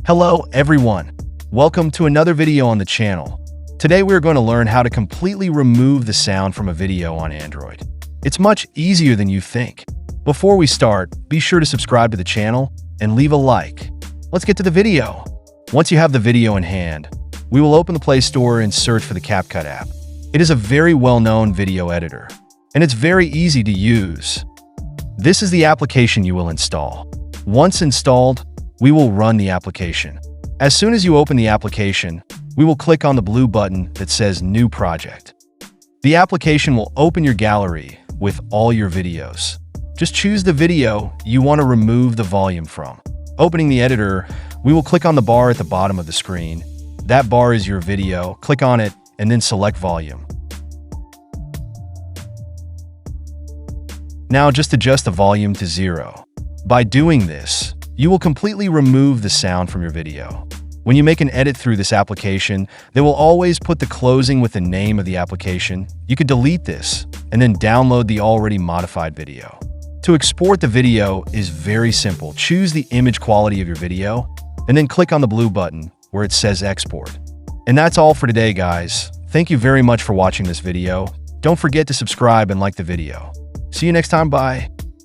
Hello everyone, welcome to another video on the channel. Today we're going to learn how to completely remove the sound from a video on Android. It's much easier than you think. Before we start, be sure to subscribe to the channel and leave a like. Let's get to the video. Once you have the video in hand, we will open the Play Store and search for the CapCut app. It is a very well-known video editor, and it's very easy to use. This is the application you will install. Once installed, we will run the application. As soon as you open the application, we will click on the blue button that says New Project. The application will open your gallery with all your videos. Just choose the video you want to remove the volume from. Opening the editor, we will click on the bar at the bottom of the screen. That bar is your video. Click on it and then select volume. Now just adjust the volume to 0. By doing this, you will completely remove the sound from your video. When you make an edit through this application, they will always put the closing with the name of the application. You could delete this and then download the already modified video. To export the video is very simple. Choose the image quality of your video and then click on the blue button where it says Export. And that's all for today, guys. Thank you very much for watching this video. Don't forget to subscribe and like the video. See you next time. Bye.